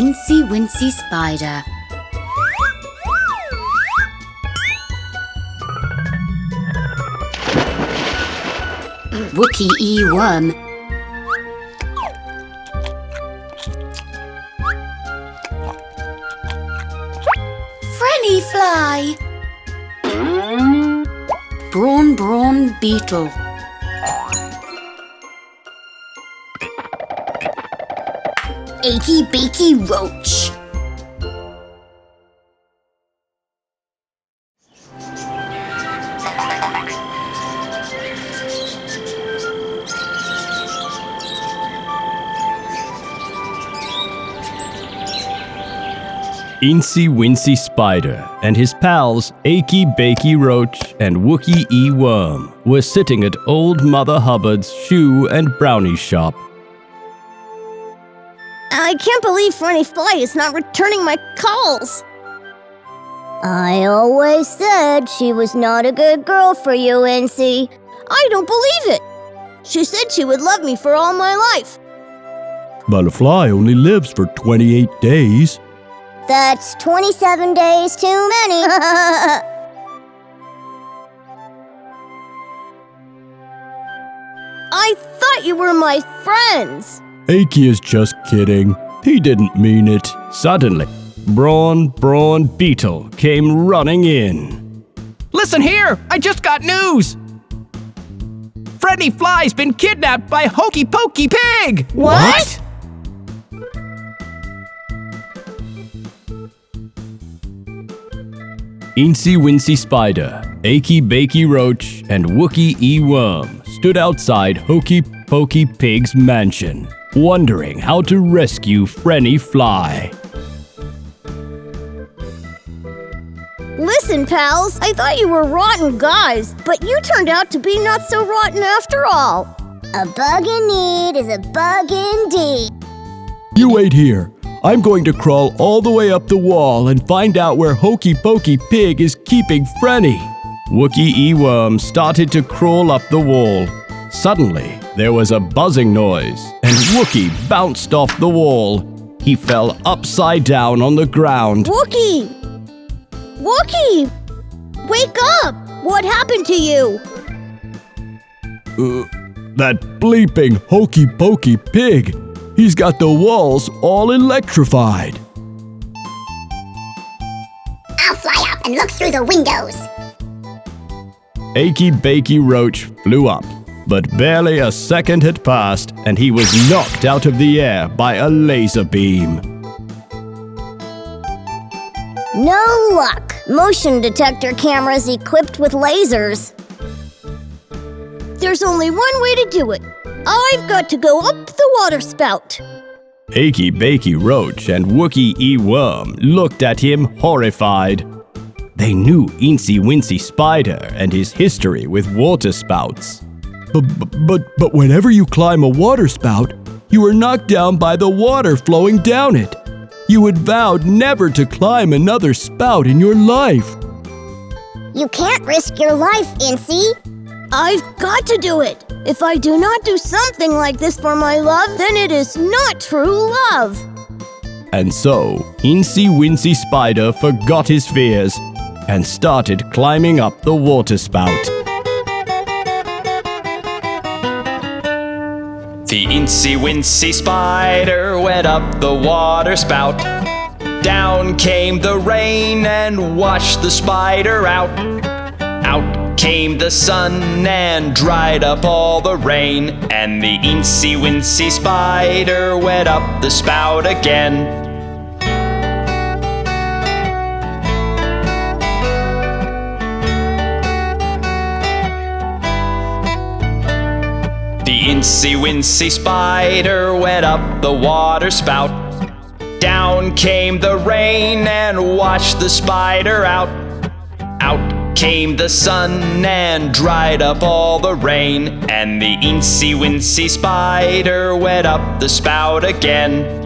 Incy Wincy Spider. Wookie Worm. Frenny Fly. Brawn Beetle. Achy Bakey Roach. Incy Wincy Spider and his pals Achy Bakey Roach and Wookie Worm were sitting at Old Mother Hubbard's shoe and brownie shop. I can't believe Frenny Fly is not returning my calls. I always said she was not a good girl for you, Incy. I don't believe it. She said she would love me for all my life. But a fly only lives for 28 days. That's 27 days too many. I thought you were my friends. Achy is just kidding. He didn't mean it. Suddenly, Brawn Beetle came running in. Listen here! I just got news! Frenny Fly's been kidnapped by Hokey Pokey Pig! What? Incy Wincy Spider, Achy Bakey Roach, and Wookie Worm stood outside Hokey Pokey Pig's mansion, wondering how to rescue Frenny Fly. Listen, pals, I thought you were rotten guys, but you turned out to be not so rotten after all. A bug in need is a bug indeed. You wait here. I'm going to crawl all the way up the wall and find out where Hokey Pokey Pig is keeping Frenny. Wookie Worm started to crawl up the wall. Suddenly, there was a buzzing noise, and Wookie bounced off the wall. He fell upside down on the ground. Wookie! Wookie! Wake up! What happened to you? That bleeping Hokey Pokey Pig. He's got the walls all electrified. I'll fly up and look through the windows. Achy Bakey Roach flew up, but barely a second had passed and he was knocked out of the air by a laser beam. No luck. Motion detector cameras equipped with lasers. There's only one way to do it. I've got to go up the water spout. Achy Bakey Roach and Wookie Worm looked at him horrified. They knew Incy Wincy Spider and his history with water spouts. But whenever you climb a water spout, you are knocked down by the water flowing down it. You had vowed never to climb another spout in your life. You can't risk your life, Incy. I've got to do it. If I do not do something like this for my love, then it is not true love. And so, Incy Wincy Spider forgot his fears and started climbing up the water spout. The Incy Wincy Spider went up the water spout. Down came the rain and washed the spider out. Out came the sun and dried up all the rain, and the Incy Wincy Spider went up the spout again. The Incy Wincy Spider went up the water spout. Down came the rain and washed the spider out. Out came the sun and dried up all the rain, and the Incy Wincy Spider went up the spout again.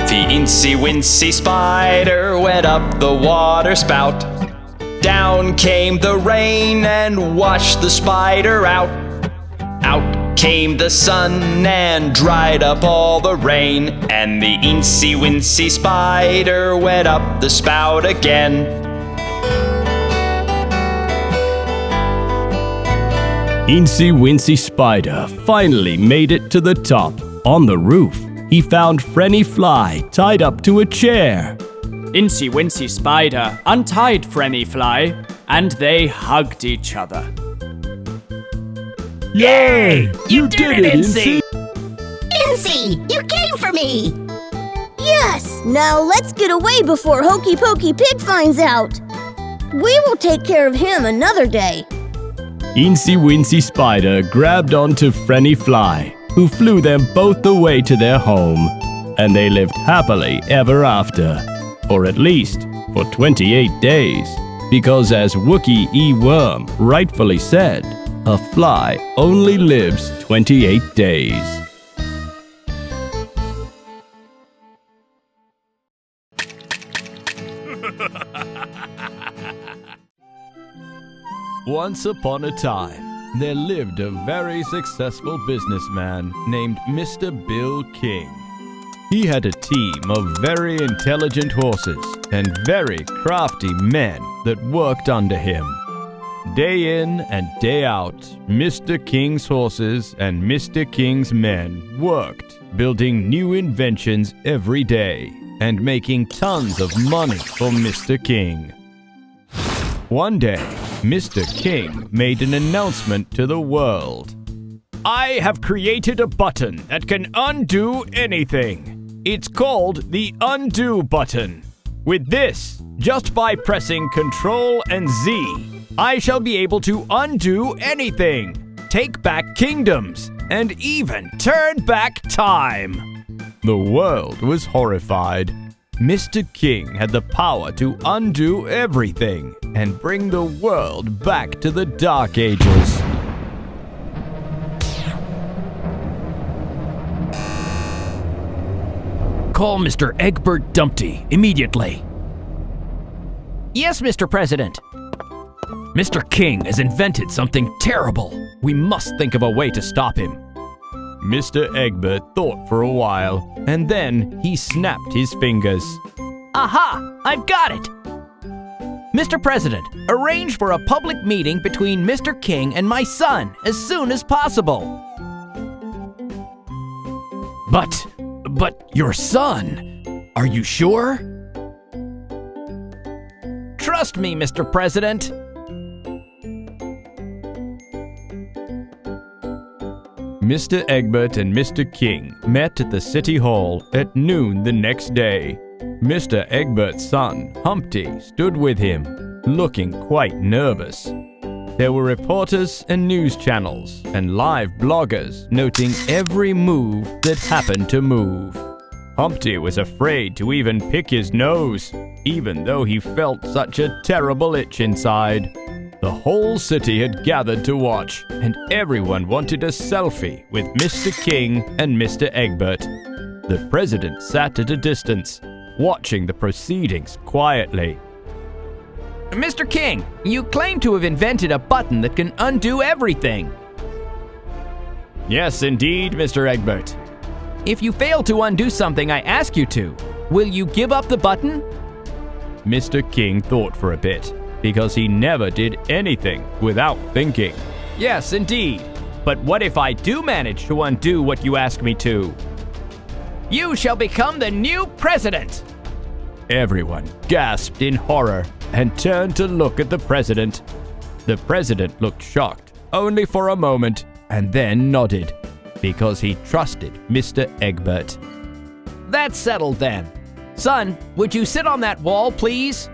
The Incy Wincy Spider went up the water spout. Down came the rain and washed the spider out. Out came the sun and dried up all the rain, and the Incy Wincy spider went up the spout again. Incy Wincy Spider finally made it to the top. On the roof, he found Frenny Fly tied up to a chair. Incy Wincy Spider untied Frenny Fly, and they hugged each other. Yay! You did it, Incy! Incy, you came for me! Yes! Now let's get away before Hokey Pokey Pig finds out. We will take care of him another day. Incy Wincy Spider grabbed onto Frenny Fly, who flew them both away to their home, and they lived happily ever after, or at least for 28 days, because as Wookie E. Worm rightfully said, a fly only lives 28 days. Once upon a time, there lived a very successful businessman named Mr. Bill King. He had a team of very intelligent horses and very crafty men that worked under him. Day in and day out, Mr. King's horses and Mr. King's men worked, building new inventions every day and making tons of money for Mr. King. One day, Mr. King made an announcement to the world. I have created a button that can undo anything. It's called the undo button. With this, just by pressing Ctrl and Z, I shall be able to undo anything, take back kingdoms, and even turn back time. The world was horrified. Mr. King had the power to undo everything and bring the world back to the Dark Ages. Call Mr. Egbert Dumpty immediately. Yes, Mr. President. Mr. King has invented something terrible. We must think of a way to stop him. Mr. Egbert thought for a while, and then he snapped his fingers. Aha! I've got it! Mr. President, arrange for a public meeting between Mr. King and my son as soon as possible. But your son? Are you sure? Trust me, Mr. President. Mr. Egbert and Mr. King met at the City Hall at noon the next day. Mr. Egbert's son, Humpty, stood with him, looking quite nervous. There were reporters and news channels and live bloggers noting every move that happened to move. Humpty was afraid to even pick his nose, even though he felt such a terrible itch inside. The whole city had gathered to watch, and everyone wanted a selfie with Mr. King and Mr. Egbert. The president sat at a distance, watching the proceedings quietly. Mr. King, you claim to have invented a button that can undo everything. Yes, indeed, Mr. Egbert. If you fail to undo something I ask you to, will you give up the button? Mr. King thought for a bit, because he never did anything without thinking. Yes, indeed. But what if I do manage to undo what you ask me to? You shall become the new president! Everyone gasped in horror and turned to look at the president. The president looked shocked, only for a moment, and then nodded, because he trusted Mr. Egbert. That's settled then. Son, would you sit on that wall, please?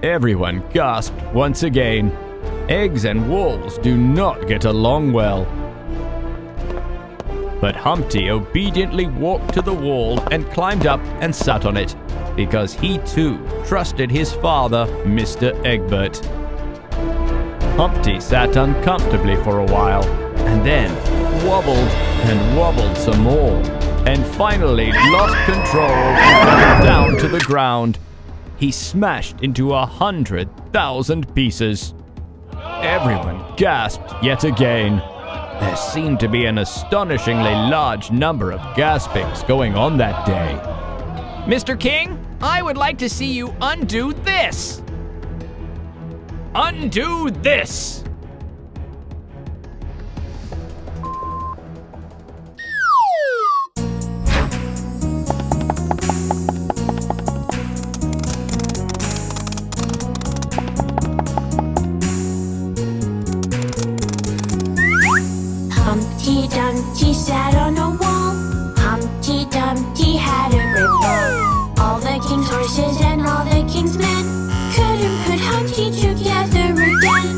Everyone gasped once again. Eggs and walls do not get along well. But Humpty obediently walked to the wall and climbed up and sat on it, because he too trusted his father, Mr. Egbert. Humpty sat uncomfortably for a while, and then wobbled and wobbled some more, and finally lost control and fell down to the ground. he smashed into 100,000 pieces. Everyone gasped yet again. There seemed to be an astonishingly large number of gaspings going on that day. Mr. King, I would like to see you undo this. Undo this! Humpty Dumpty sat on a wall. Humpty Dumpty had a great ball. All the king's horses and all the king's men couldn't put Humpty together again.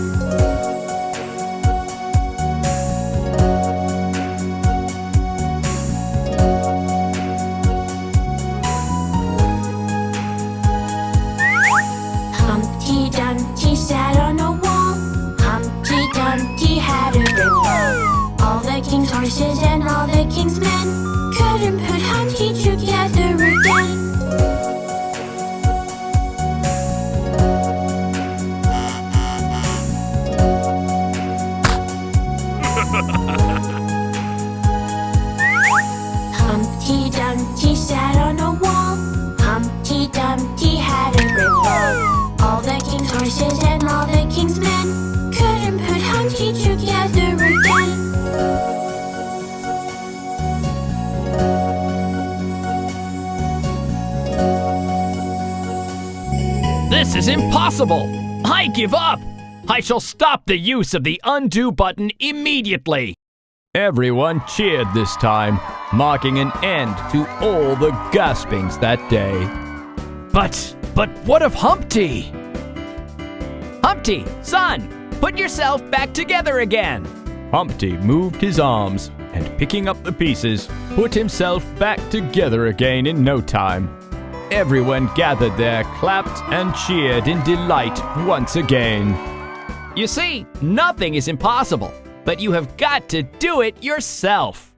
Humpty Dumpty sat on a wall. Humpty Dumpty had a great ball. All the king's horses and all the king's men couldn't put Humpty together again. Humpty Dumpty sat on a wall. Humpty Dumpty had a great ball. All the king's horses and all the king's men couldn't put Humpty together again. This is impossible! I give up! I shall stop the use of the undo button immediately! Everyone cheered this time, marking an end to all the gaspings that day. But what of Humpty? Humpty, son, put yourself back together again! Humpty moved his arms and, picking up the pieces, put himself back together again in no time. Everyone gathered there, clapped and cheered in delight once again. You see, nothing is impossible, but you have got to do it yourself.